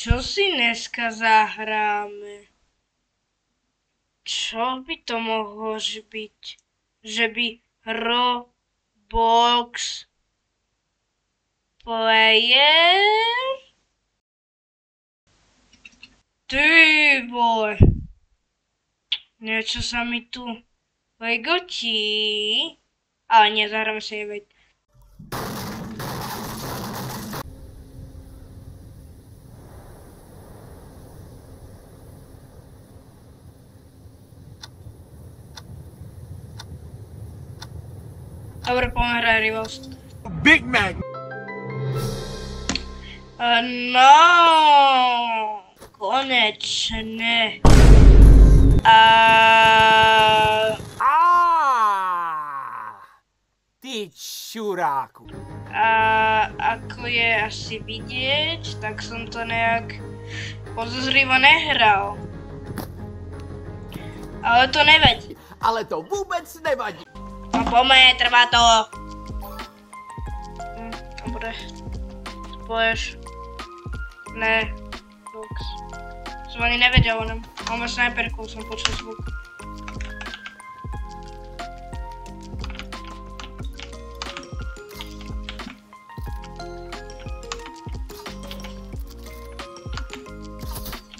Čo si dneska zahráme? Čo by to mohlo byť? Že by Roblox player? Ty vole. Niečo sa mi tu legotí. Ale nie, zahráme sa jeveť. Dobre, poďme hrať Rivals. Big Mac! No, konečne. Ty čuráku. Ako je asi vidieť, tak som to nejak podozrivo nehral. Ale to nevadí. Ale to vôbec nevadí. No poďme, trvá to. Dobre. Spoješ. Ne. Box. Som ani nevedel o ňom. On má snajperku, som počul zvuk.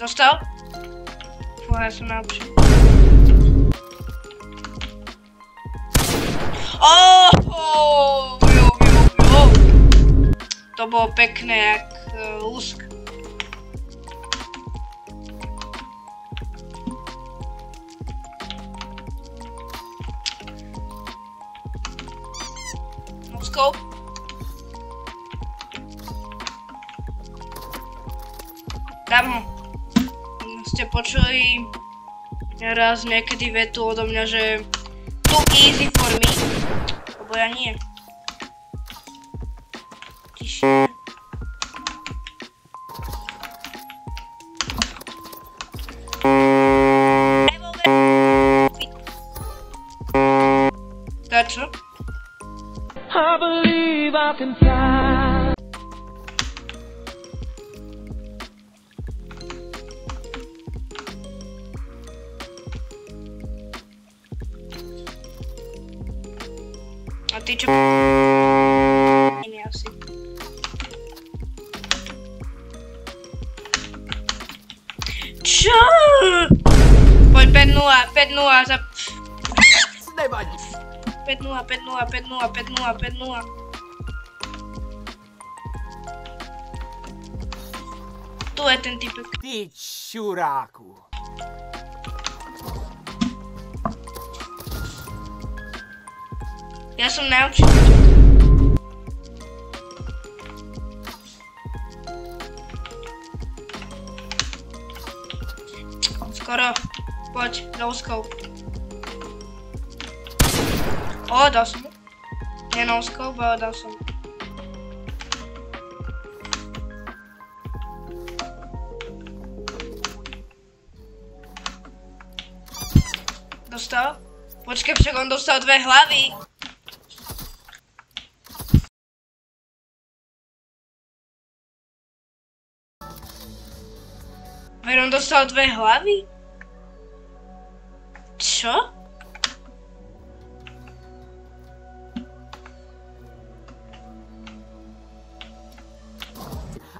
Dostal? Fúha, ja som najlepší. To bolo pekné, jak lusk. Luskov. Dám ho. Ste počuli raz niekedy vetu odo mňa, že too easy for me, lebo ja nie. Tišie. Čo? I believe I can fly. A ty čo? Nie asi. Čo? Poď 5-0 za... Nevadí. 5-0. Tu je ten typek. Ty čuráku. Ja som najlepší. Skoro. Poď, do úzkov. O, dal som. Nie na úzkov, ale dal som. Dostal? Počkaj, však on dostal 2 hlavy. Veď on dostal 2 hlavy? Čo?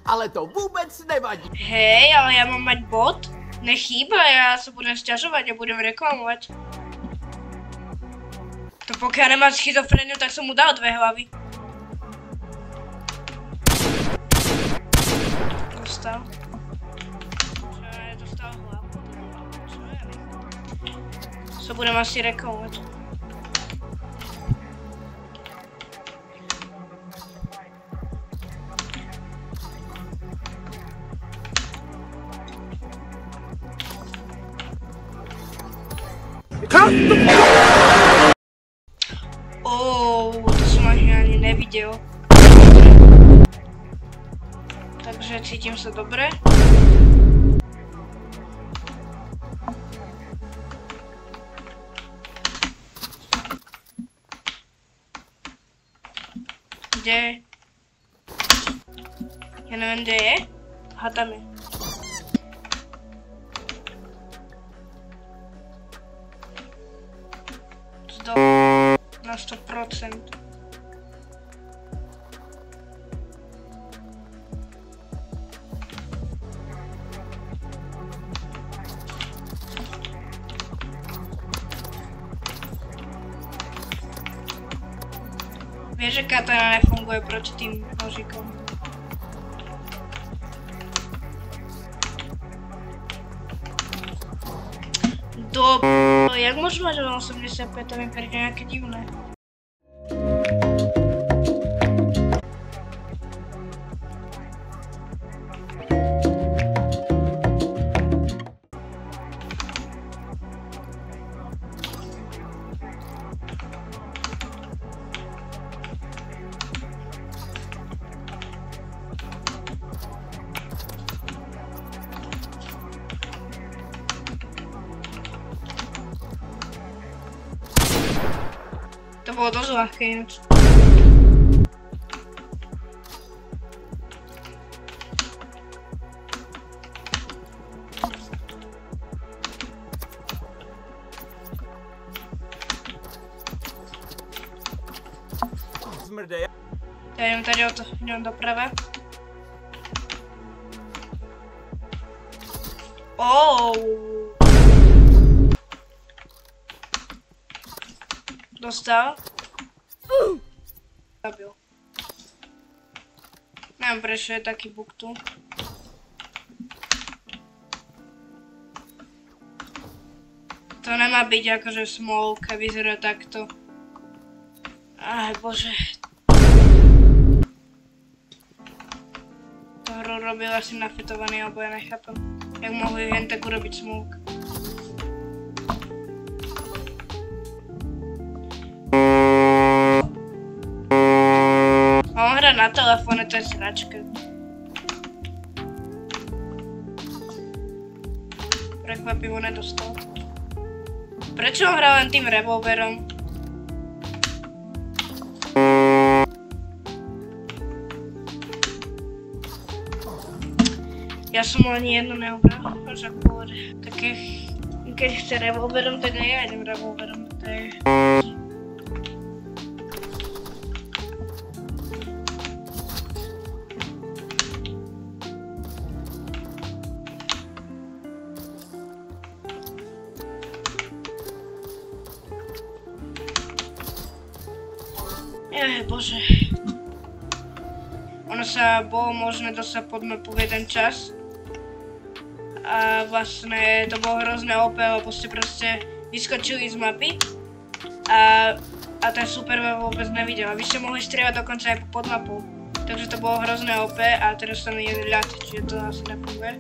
Ale to vôbec nevadí. Hej, ale ja mám mať bod? Nechýba, ja sa budem sťažovať a budem reklamovať. To pokiaľ nemá schizofréniu, tak som mu dal 2 hlavy. Dostal. Čo ja dostal hlavu? Čo ja viem? Sa budem asi reklamovať. To som ani nevidel. Takže cítim sa dobre. Kde? Ja neviem, kde je. Aha, tam je. na 100%. Vieš, že katana nefunguje proti tým nožikom. Jak môžu mať 85, to mi príde nejaké divné. To bolo dosť ľahké ináč. Zmrdej. Ja idem tady idem doprava. Dostal. Zabil. Neviem prečo je taký bug tu. To nemá byť akože smoke a vyzerá takto. Aj bože. To hru robil asi nafetovaný, alebo ja nechápem. Jak mohli jen tak urobiť smoke. On hrá na telefóne, to je sračka. Prekvapivo nedostal. Prečo on hrá len tým revolverom? Ja som ani jedno neobral, až ak povede. Také, keď chce revolverom, tak aj ja idem revolverom. To je... Bože. Ono sa bolo možné dostať pod mapu v jeden čas. A vlastne to bolo hrozné OP, lebo ste proste vyskočili z mapy. A ten super ma vôbec nevidel. A vy ste mohli strieľať dokonca aj pod mapou. Takže to bolo hrozné OP a teraz tam je ľad, čiže to asi nefunguje.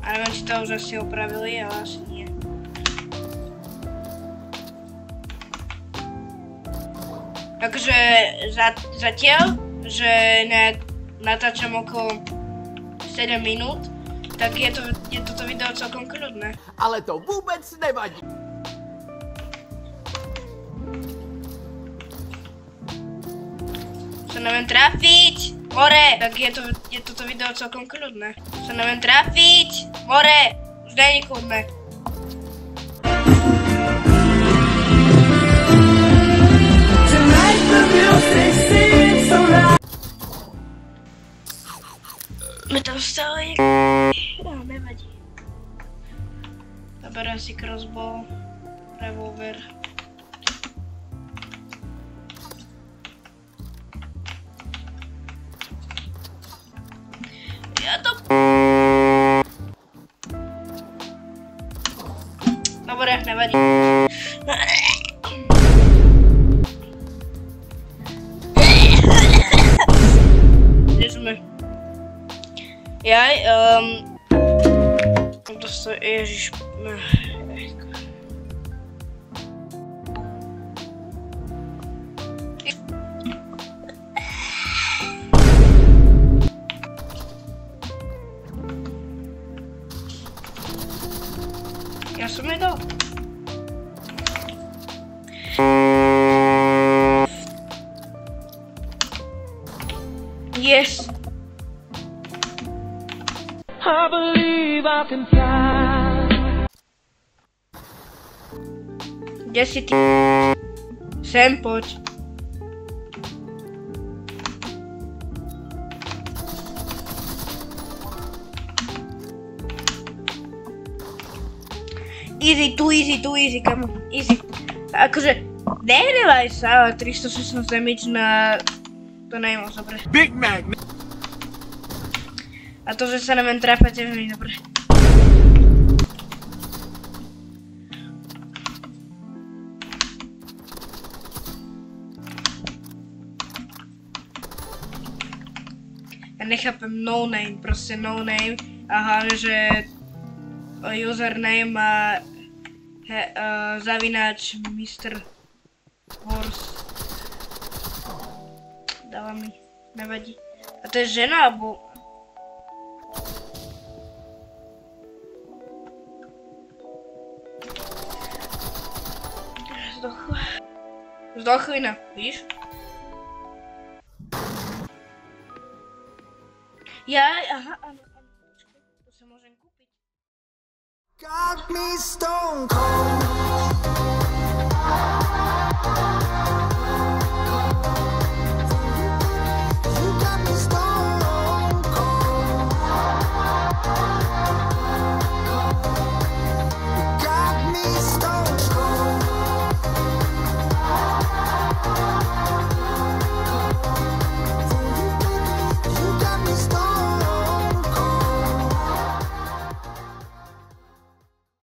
A neviem, či to už asi opravili, ale asi nie. Takže zatiaľ, že natáčam okolo 7 minút, tak je toto video celkom kľudné. Ale to vôbec nevadí. Sa neviem trafiť! More! Tak je toto video celkom kľudné. Sa neviem trafiť! More! Už není kľudné. My tam stále no, nevadí. Zaberám si crossbow, revolver. Ja to... Dobre, nevadí. Kde sme? Jaj, to stojí, ježiš, ja som jej dal. Yes. I believe I can fly. Kde si ty? Sem poď. Easy, kamo, easy. Akože, nehnevaj sa, ale 316 damage na... To nie je moc dobre. Big Mac. A to, že sa na mňa trápate, nie je dobre. Ja nechápem no name, proste no name. A hlavne, že username má zavináč Mr. Horse. Dáva mi, nevadí. A to je žena, alebo... Zdochlina, víš? Aha, áno, počkaj, to sa môžem kúpiť. Got me stone cold.